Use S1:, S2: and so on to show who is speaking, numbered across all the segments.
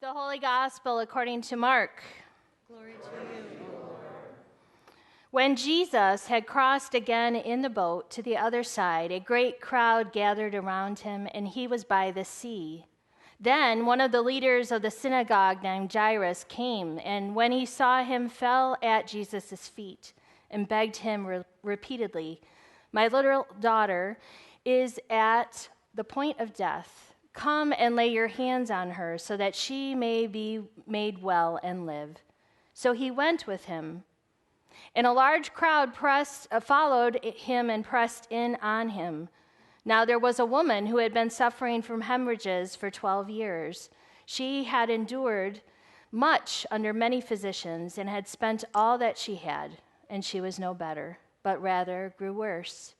S1: The Holy Gospel according to Mark.
S2: Glory to you, O Lord.
S1: When Jesus had crossed again in the boat to the other side, a great crowd gathered around him, and he was by the sea. Then one of the leaders of the synagogue named Jairus came, and when he saw him, fell at Jesus' feet and begged him repeatedly, "My little daughter is at the point of death. Come and lay your hands on her so that she may be made well and live." So he went with him. And a large crowd followed him and pressed in on him. Now there was a woman who had been suffering from hemorrhages for 12 years. She had endured much under many physicians and had spent all that she had, and she was no better, but rather grew worse.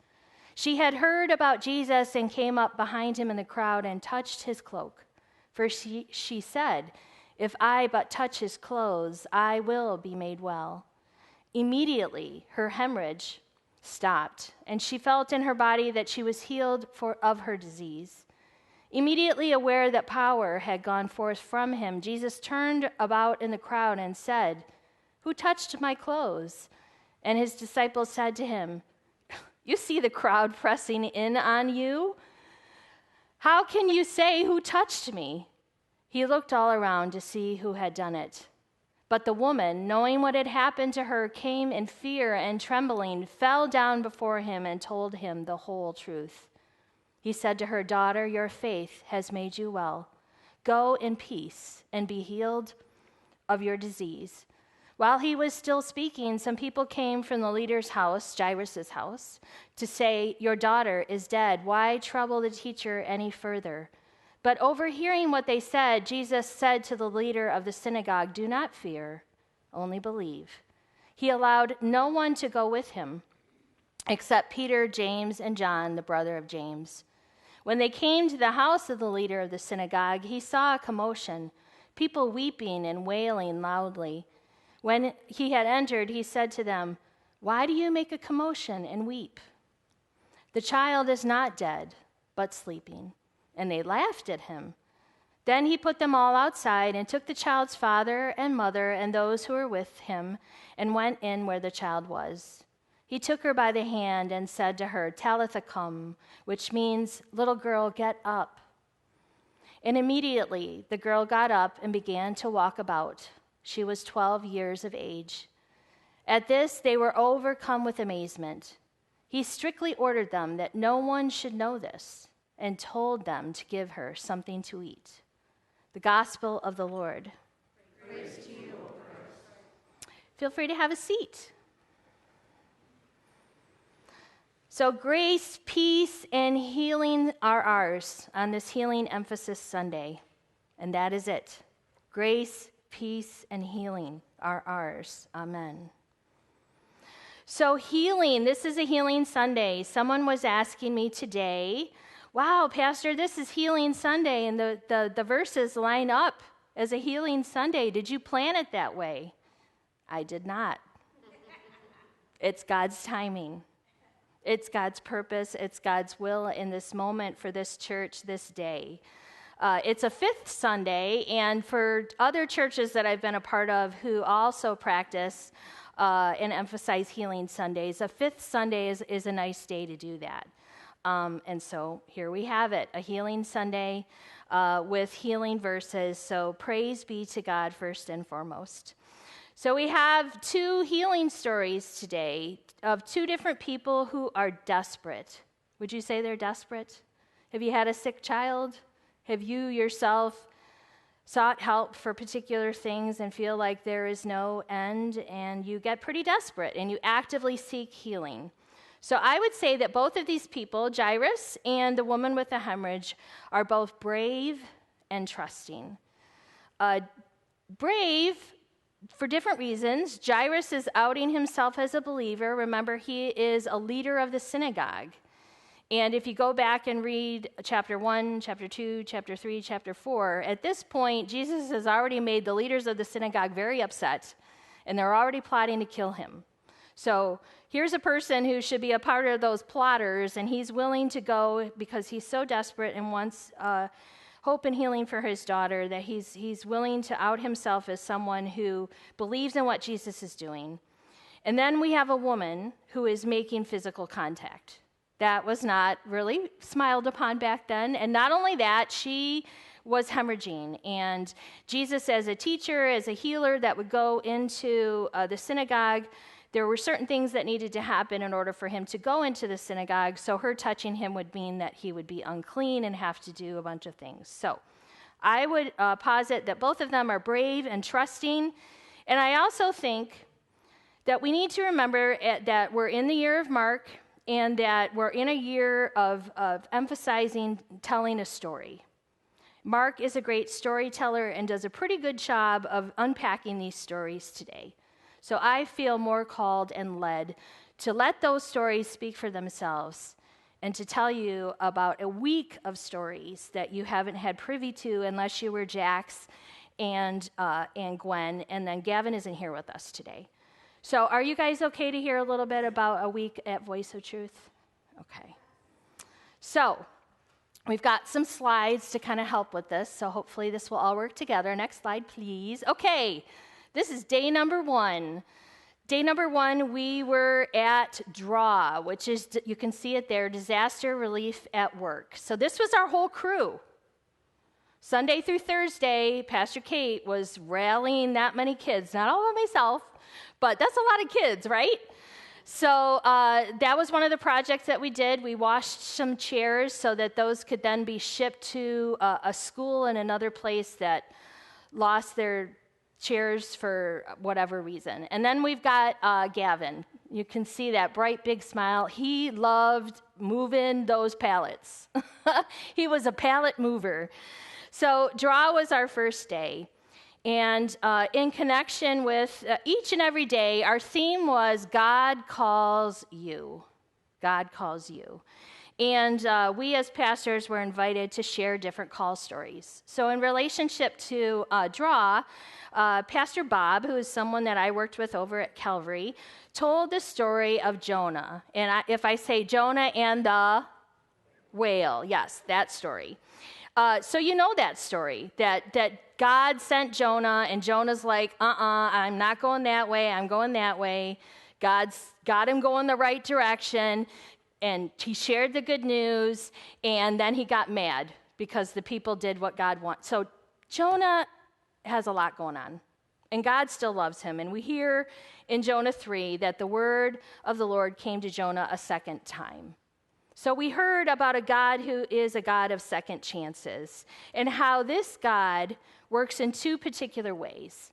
S1: She had heard about Jesus and came up behind him in the crowd and touched his cloak. For she said, "If I but touch his clothes, I will be made well." Immediately, her hemorrhage stopped, and she felt in her body that she was healed of her disease. Immediately aware that power had gone forth from him, Jesus turned about in the crowd and said, "Who touched my clothes?" And his disciples said to him, "You see the crowd pressing in on you. How can you say, 'Who touched me?'" He looked all around to see who had done it. But the woman, knowing what had happened to her, came in fear and trembling, fell down before him and told him the whole truth. He said to her, "Daughter, your faith has made you well. Go in peace and be healed of your disease." While he was still speaking, some people came from the leader's house, Jairus' house, to say, "Your daughter is dead. Why trouble the teacher any further?" But overhearing what they said, Jesus said to the leader of the synagogue, "Do not fear, only believe." He allowed no one to go with him, except Peter, James, and John, the brother of James. When they came to the house of the leader of the synagogue, he saw a commotion, people weeping and wailing loudly. When he had entered, he said to them, "Why do you make a commotion and weep? The child is not dead, but sleeping." And they laughed at him. Then he put them all outside and took the child's father and mother and those who were with him and went in where the child was. He took her by the hand and said to her, "Talitha cum," which means, "Little girl, get up." And immediately the girl got up and began to walk about. She was 12 years of age. At this, they were overcome with amazement. He strictly ordered them that no one should know this and told them to give her something to eat. The Gospel of the Lord.
S2: Praise to you, O Christ.
S1: Feel free to have a seat. So grace, peace, and healing are ours on this Healing Emphasis Sunday. And that is it. Grace, peace, and healing are ours. Amen. So healing, this is a Healing Sunday. Someone was asking me today, "Wow, Pastor, this is Healing Sunday, and the verses line up as a Healing Sunday. Did you plan it that way?" I did not. It's God's timing. It's God's purpose. It's God's will in this moment for this church this day. It's a fifth Sunday, and for other churches that I've been a part of who also practice and emphasize Healing Sundays, a fifth Sunday is a nice day to do that. And so here we have it, a Healing Sunday with healing verses. So praise be to God first and foremost. So we have two healing stories today of two different people who are desperate. Would you say they're desperate? Have you had a sick child? Have you yourself sought help for particular things and feel like there is no end, and you get pretty desperate and you actively seek healing? So I would say that both of these people, Jairus and the woman with the hemorrhage, are both brave and trusting. Brave for different reasons. Jairus is outing himself as a believer. Remember, he is a leader of the synagogue. And if you go back and read chapter 1, chapter 2, chapter 3, chapter 4, at this point, Jesus has already made the leaders of the synagogue very upset, and they're already plotting to kill him. So here's a person who should be a part of those plotters, and he's willing to go because he's so desperate and wants hope and healing for his daughter, that he's willing to out himself as someone who believes in what Jesus is doing. And then we have a woman who is making physical contact. That was not really smiled upon back then. And not only that, she was hemorrhaging. And Jesus, as a teacher, as a healer that would go into the synagogue, there were certain things that needed to happen in order for him to go into the synagogue. So her touching him would mean that he would be unclean and have to do a bunch of things. So I would posit that both of them are brave and trusting. And I also think that we need to remember that we're in the year of Mark, and that we're in a year of emphasizing telling a story. Mark is a great storyteller and does a pretty good job of unpacking these stories today. So I feel more called and led to let those stories speak for themselves and to tell you about a week of stories that you haven't had privy to unless you were Jax and Gwen, and then Gavin isn't here with us today. So are you guys okay to hear a little bit about a week at Voice of Truth? Okay. So we've got some slides to kind of help with this, so hopefully this will all work together. Next slide, please. Okay, this is day number 1. Day number 1, we were at DRAW, which is, you can see it there, Disaster Relief at Work. So this was our whole crew. Sunday through Thursday, Pastor Kate was rallying that many kids, not all by myself, but that's a lot of kids, right? So that was one of the projects that we did. We washed some chairs so that those could then be shipped to a school in another place that lost their chairs for whatever reason. And then we've got Gavin. You can see that bright, big smile. He loved moving those pallets. He was a pallet mover. So draw was our first day. And in connection with each and every day, our theme was God calls you. God calls you. And we as pastors were invited to share different call stories. So in relationship to Draw, Pastor Bob, who is someone that I worked with over at Calvary, told the story of Jonah. And if I say Jonah and the whale, yes, that story. So you know that story, that God sent Jonah, and Jonah's like, I'm not going that way, I'm going that way. God's got him going the right direction, and he shared the good news, and then he got mad because the people did what God wants. So Jonah has a lot going on, and God still loves him. And we hear in Jonah 3 that the word of the Lord came to Jonah a second time. So we heard about a God who is a God of second chances, and how this God works in 2 particular ways.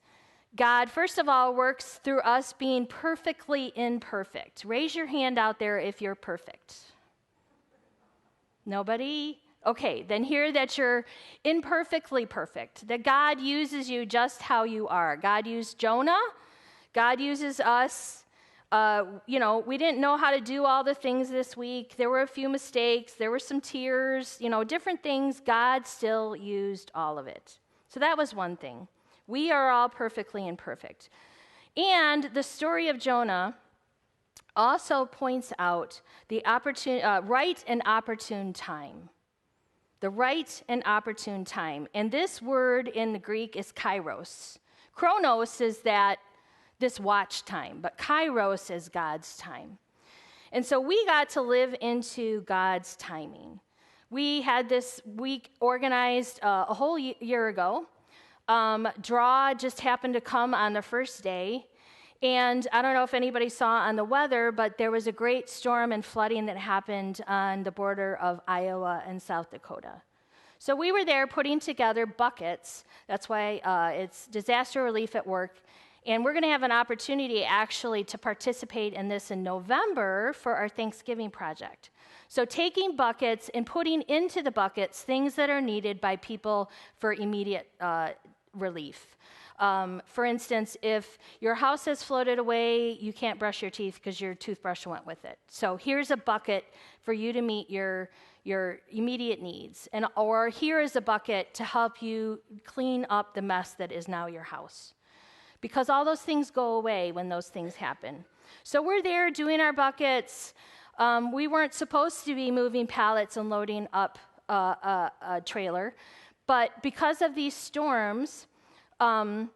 S1: God, first of all, works through us being perfectly imperfect. Raise your hand out there if you're perfect. Nobody? Okay, then hear that you're imperfectly perfect, that God uses you just how you are. God used Jonah. God uses us. We didn't know how to do all the things this week. There were a few mistakes. There were some tears, different things. God still used all of it. So that was one thing. We are all perfectly imperfect. And the story of Jonah also points out the right and opportune time. The right and opportune time. And this word in the Greek is kairos. Chronos is this watch time, but kairos is God's time. And so we got to live into God's timing. We had this week organized a whole year ago. Draw just happened to come on the first day. And I don't know if anybody saw on the weather, but there was a great storm and flooding that happened on the border of Iowa and South Dakota. So we were there putting together buckets. That's why it's disaster relief at work. And we're going to have an opportunity actually to participate in this in November for our Thanksgiving project. So taking buckets and putting into the buckets things that are needed by people for immediate relief. For instance, if your house has floated away, you can't brush your teeth because your toothbrush went with it. So here's a bucket for you to meet your immediate needs. Or here is a bucket to help you clean up the mess that is now your house. Because all those things go away when those things happen. So we're there doing our buckets. We weren't supposed to be moving pallets and loading up a trailer, But because of these storms, a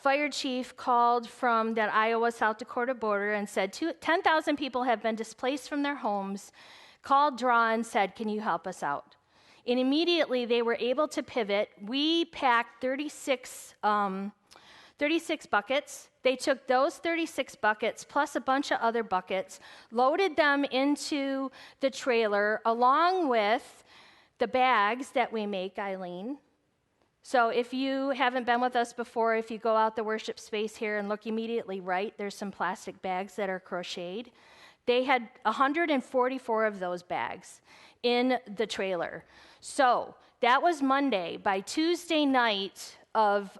S1: fire chief called from that Iowa-South Dakota border and said 10,000 people have been displaced from their homes, called DRAW and said, can you help us out? And immediately they were able to pivot. We packed 36 buckets. They took those 36 buckets plus a bunch of other buckets, loaded them into the trailer along with the bags that we make, Eileen. So if you haven't been with us before, if you go out the worship space here and look immediately right, there's some plastic bags that are crocheted. They had 144 of those bags in the trailer. So that was Monday. By Tuesday night of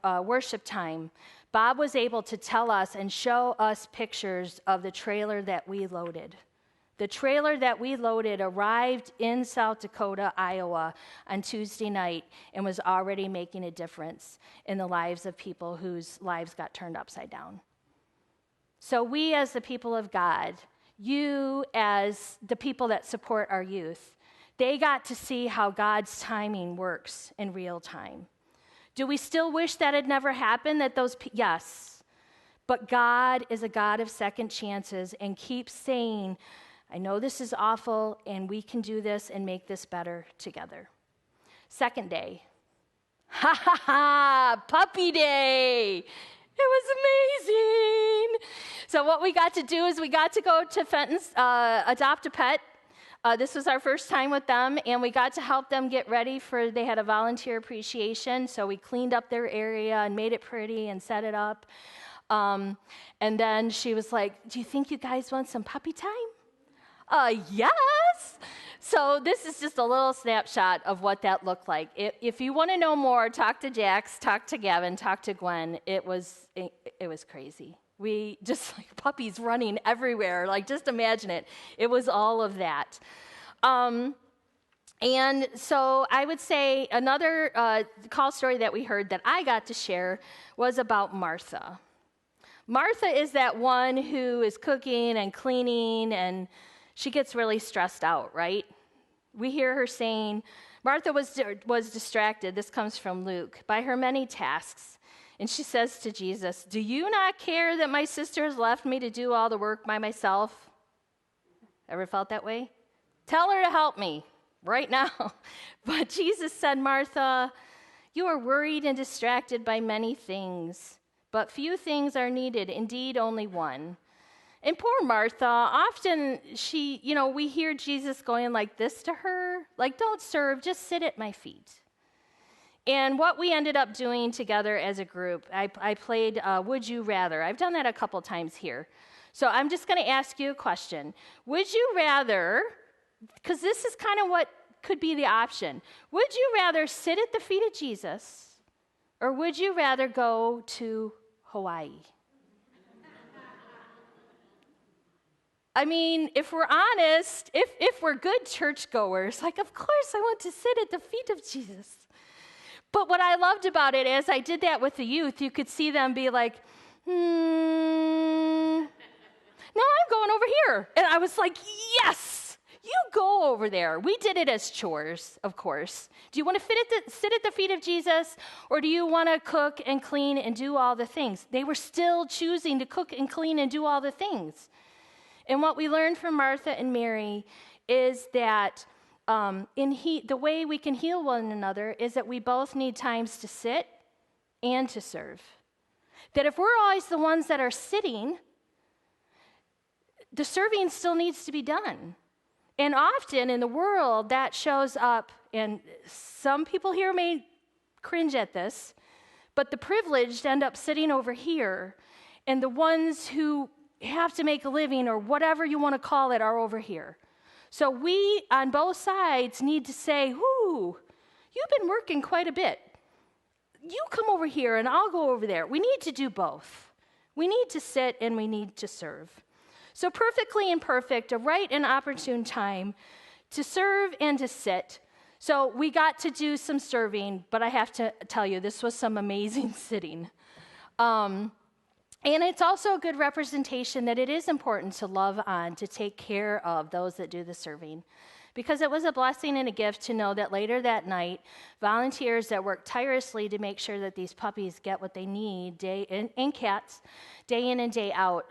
S1: worship time, Bob was able to tell us and show us pictures of the trailer that we loaded. The trailer that we loaded arrived in South Dakota, Iowa on Tuesday night and was already making a difference in the lives of people whose lives got turned upside down. So we as the people of God, you as the people that support our youth, they got to see how God's timing works in real time. Do we still wish that had never happened? Yes. But God is a God of second chances and keeps saying, I know this is awful, and we can do this and make this better together. Second day. Ha ha ha! Puppy day! It was amazing! So what we got to do is we got to go to Fenton's Adopt a Pet. This was our first time with them, and we got to help them get ready they had a volunteer appreciation, so we cleaned up their area and made it pretty and set it up. And then she was like, do you think you guys want some puppy time? Yes. So this is just a little snapshot of what that looked like. If you want to know more, talk to Jax, talk to Gavin, talk to Gwen. It was crazy. We just like puppies running everywhere. Like just imagine it. It was all of that. And so I would say another call story that we heard that I got to share was about Martha. Martha is that one who is cooking and cleaning, and she gets really stressed out, right? We hear her saying, Martha was distracted, this comes from Luke, by her many tasks. And she says to Jesus, do you not care that my sister has left me to do all the work by myself? Ever felt that way? Tell her to help me right now. But Jesus said, Martha, you are worried and distracted by many things, but few things are needed, indeed only one. And poor Martha, often we hear Jesus going like this to her, like, don't serve, just sit at my feet. And what we ended up doing together as a group, I played Would You Rather. I've done that a couple times here. So I'm just going to ask you a question. Would you rather, because this is kind of what could be the option, would you rather sit at the feet of Jesus, or would you rather go to Hawaii? I mean, if we're honest, if we're good churchgoers, like, of course I want to sit at the feet of Jesus. But what I loved about it, as I did that with the youth, you could see them be like, no, I'm going over here. And I was like, yes, you go over there. We did it as chores, of course. Do you want to sit at the feet of Jesus, or do you want to cook and clean and do all the things? They were still choosing to cook and clean and do all the things. And what we learned from Martha and Mary is that the way we can heal one another is that we both need times to sit and to serve. That if we're always the ones that are sitting, the serving still needs to be done. And often in the world, that shows up, and some people here may cringe at this, but the privileged end up sitting over here, and the ones who have to make a living, or whatever you want to call it, are over here. So we, on both sides, need to say, you've been working quite a bit. You come over here, and I'll go over there. We need to do both. We need to sit, and we need to serve. So perfectly imperfect, a right and opportune time to serve and to sit. So we got to do some serving, but I have to tell you, this was some amazing sitting. And it's also a good representation that it is important to love on, to take care of those that do the serving. because it was a blessing and a gift to know that later that night, volunteers that worked tirelessly to make sure that these puppies get what they need, and cats, day in and day out,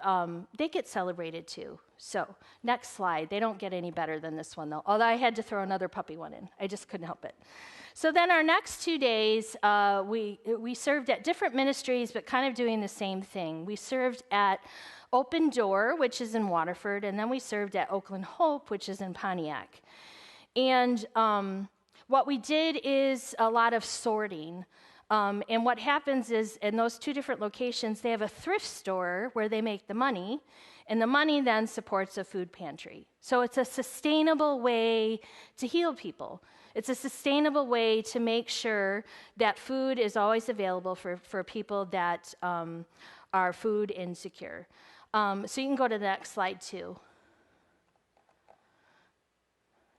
S1: they get celebrated too. So next slide. They don't get any better than this one, though, although I had to throw another puppy one in. I just couldn't help it. So then our next 2 days, we served at different ministries, but kind of doing the same thing. We served at Open Door, which is in Waterford, and then we served at Oakland Hope, which is in Pontiac. And what we did is a lot of sorting. And what happens is in those 2 different locations, they have a thrift store where they make the money, and the money then supports a food pantry. So it's a sustainable way to heal people. It's a sustainable way to make sure that food is always available for people that are food insecure. So you can go to the next slide, too.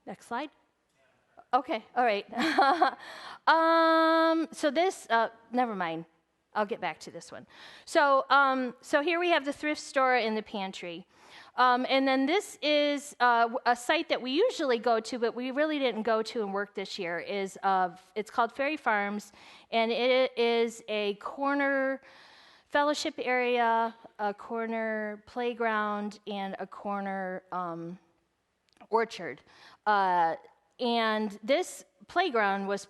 S1: Next slide. Okay, all right. So this, never mind. I'll get back to this one. So here we have the thrift store and the pantry. And then this is a site that we usually go to, but we really didn't go to and work this year. It's called Ferry Farms, and it is a corner fellowship area, a corner playground, and a corner orchard. And this playground was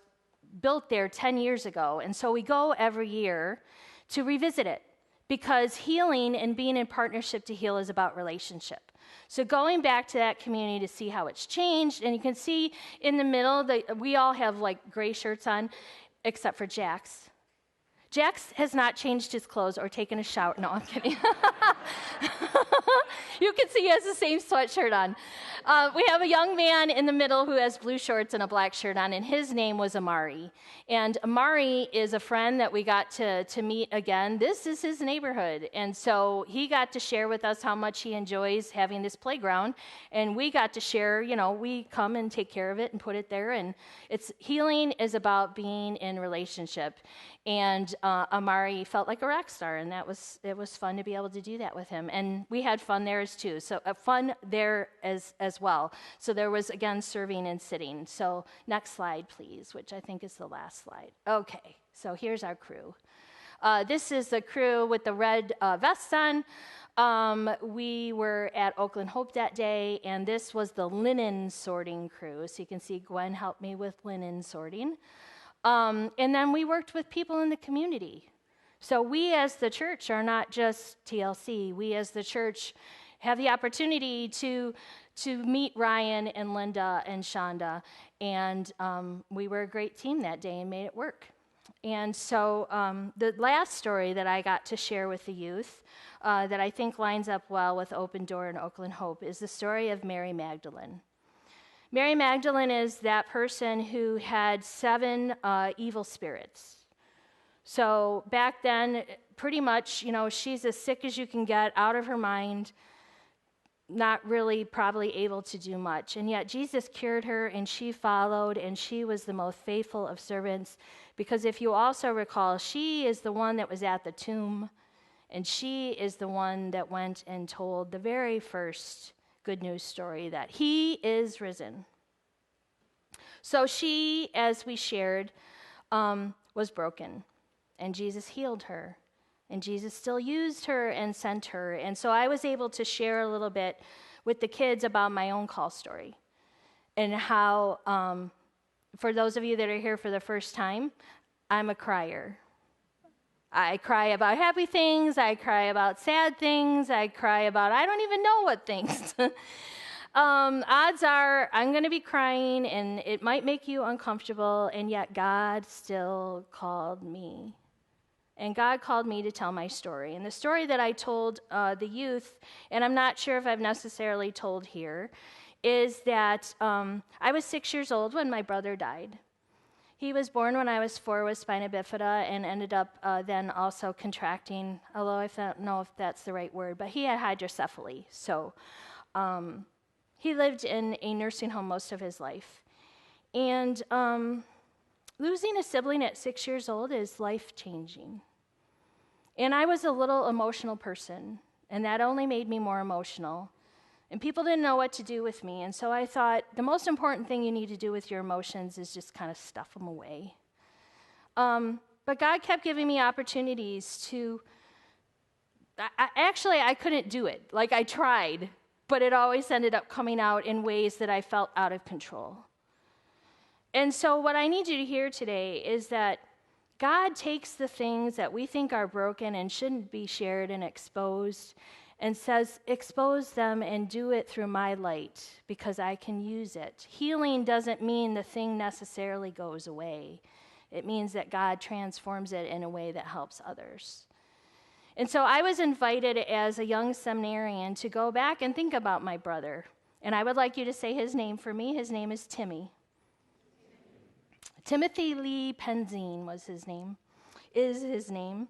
S1: built there 10 years ago, and so we go every year to revisit it, because healing and being in partnership to heal is about relationship. So going back to that community to see how it's changed, and you can see in the middle, we all have like gray shirts on, except for Jax. Jax has not changed his clothes or taken a shower. No, I'm kidding. You can see he has the same sweatshirt on. We have a young man in the middle who has blue shorts and a black shirt on, and his name was Amari. And Amari is a friend that we got to meet again. This is his neighborhood. And so he got to share with us how much he enjoys having this playground. And we got to share, we come and take care of it and put it there. And healing is about being in relationship. And Amari felt like a rock star, and it was fun to be able to do that with him. And we had fun there too, so fun there as well. So there was, again, serving and sitting. So next slide, please, which I think is the last slide. Okay, so here's our crew. This is the crew with the red vests on. We were at Oakland Hope that day, and this was the linen sorting crew. So you can see Gwen helped me with linen sorting. And then we worked with people in the community. So we as the church are not just TLC. We as the church have the opportunity to meet Ryan and Linda and Shonda. And we were a great team that day and made it work. And so the last story that I got to share with the youth that I think lines up well with Open Door and Oakland Hope is the story of Mary Magdalene. Mary Magdalene is that person who had 7 evil spirits. So back then, pretty much, she's as sick as you can get, out of her mind, not really probably able to do much. And yet Jesus cured her, and she followed, and she was the most faithful of servants. Because if you also recall, she is the one that was at the tomb, and she is the one that went and told the very first good news story that he is risen. So she, as we shared, was broken, and Jesus healed her, and Jesus still used her and sent her. And so I was able to share a little bit with the kids about my own call story and how, for those of you that are here for the first time, I'm a crier. I cry about happy things, I cry about sad things, I cry about I don't even know what things. Odds are I'm going to be crying, and it might make you uncomfortable, and yet God still called me. And God called me to tell my story. And the story that I told the youth, and I'm not sure if I've necessarily told here, is that I was 6 years old when my brother died. He was born when I was 4 with spina bifida and ended up then also contracting, although I don't know if that's the right word, but he had hydrocephaly. So he lived in a nursing home most of his life. And losing a sibling at 6 years old is life-changing. And I was a little emotional person, and that only made me more emotional. And people didn't know what to do with me. And so I thought the most important thing you need to do with your emotions is just kind of stuff them away. But God kept giving me opportunities to, I couldn't do it. Like I tried, but it always ended up coming out in ways that I felt out of control. And so what I need you to hear today is that God takes the things that we think are broken and shouldn't be shared and exposed and says, expose them and do it through my light because I can use it. Healing doesn't mean the thing necessarily goes away. It means that God transforms it in a way that helps others. And so I was invited as a young seminarian to go back and think about my brother. And I would like you to say his name for me. His name is Timmy. Timothy Lee Penzine is his name.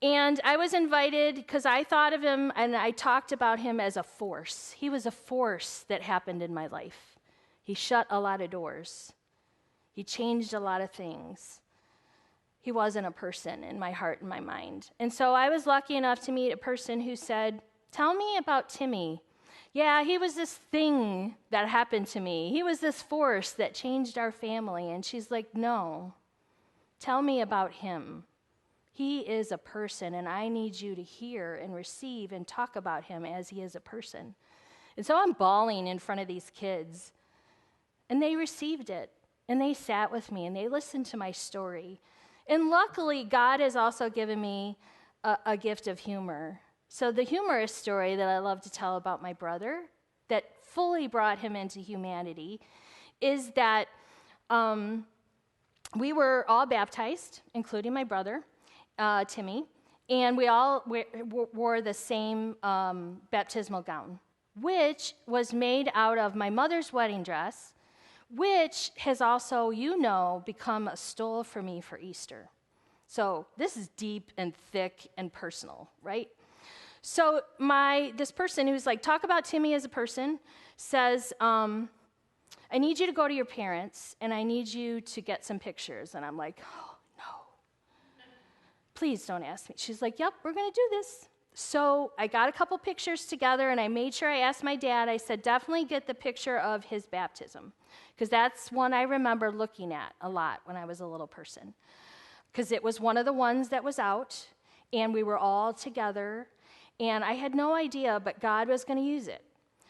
S1: And I was invited because I thought of him and I talked about him as a force. He was a force that happened in my life. He shut a lot of doors. He changed a lot of things. He wasn't a person in my heart and my mind. And so I was lucky enough to meet a person who said, tell me about Timmy. Yeah, he was this thing that happened to me. He was this force that changed our family. And she's like, no, tell me about him. He is a person, and I need you to hear and receive and talk about him as he is a person. And so I'm bawling in front of these kids. And they received it. And they sat with me, and they listened to my story. And luckily, God has also given me a gift of humor. So the humorous story that I love to tell about my brother that fully brought him into humanity is that we were all baptized, including my brother, Timmy, and we all wore the same baptismal gown, which was made out of my mother's wedding dress, which has also, become a stole for me for Easter. So this is deep and thick and personal, right? So this person who's like, talk about Timmy as a person, says, I need you to go to your parents, and I need you to get some pictures. And I'm like, oh, no. Please don't ask me. She's like, yep, we're going to do this. So I got a couple pictures together, and I made sure I asked my dad. I said, definitely get the picture of his baptism, because that's one I remember looking at a lot when I was a little person, because it was one of the ones that was out, and we were all together, and I had no idea, but God was going to use it.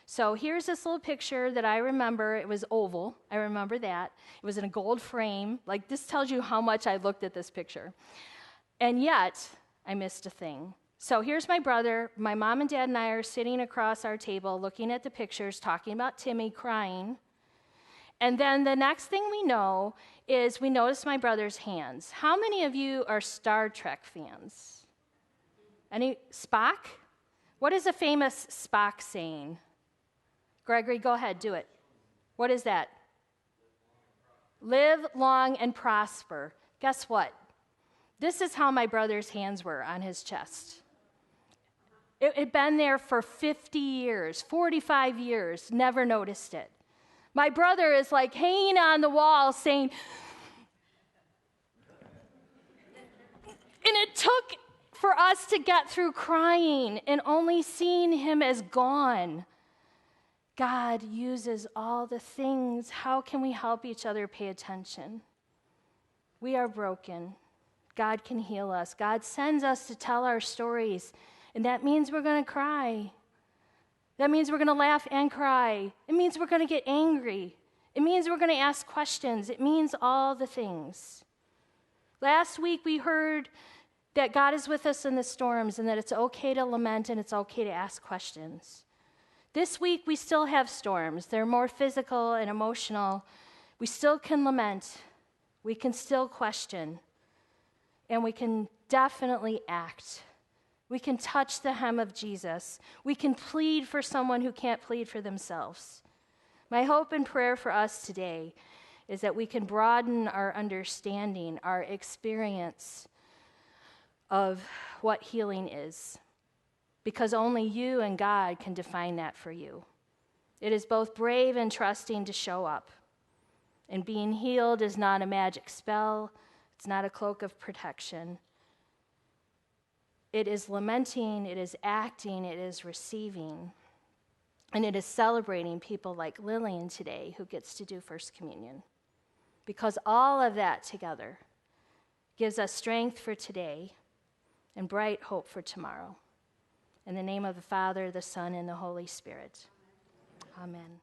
S1: So here's this little picture that I remember. It was oval. I remember that. It was in a gold frame. Like, this tells you how much I looked at this picture. And yet, I missed a thing. So here's my brother. My mom and dad and I are sitting across our table looking at the pictures, talking about Timmy crying. And then the next thing we know is we notice my brother's hands. How many of you are Star Trek fans? Any Spock? What is a famous Spock saying? Gregory, go ahead, do it. What is that? Live long and prosper. Guess what? This is how my brother's hands were on his chest. It had been there for 50 years, 45 years, never noticed it. My brother is like hanging on the wall saying, and it took for us to get through crying and only seeing him as gone. God uses all the things. How can we help each other pay attention? We are broken. God can heal us. God sends us to tell our stories, and that means we're going to cry. That means we're going to laugh and cry. It means we're going to get angry. It means we're going to ask questions. It means all the things. Last week we heard that God is with us in the storms and that it's okay to lament and it's okay to ask questions. This week we still have storms. They're more physical and emotional. We still can lament. We can still question. And we can definitely act. We can touch the hem of Jesus. We can plead for someone who can't plead for themselves. My hope and prayer for us today is that we can broaden our understanding, our experience of what healing is, because only you and God can define that for you. It is both brave and trusting to show up. And being healed is not a magic spell. It's not a cloak of protection. It is lamenting, it is acting, it is receiving. And it is celebrating people like Lillian today who gets to do First Communion. Because all of that together gives us strength for today and bright hope for tomorrow. In the name of the Father, the Son, and the Holy Spirit. Amen.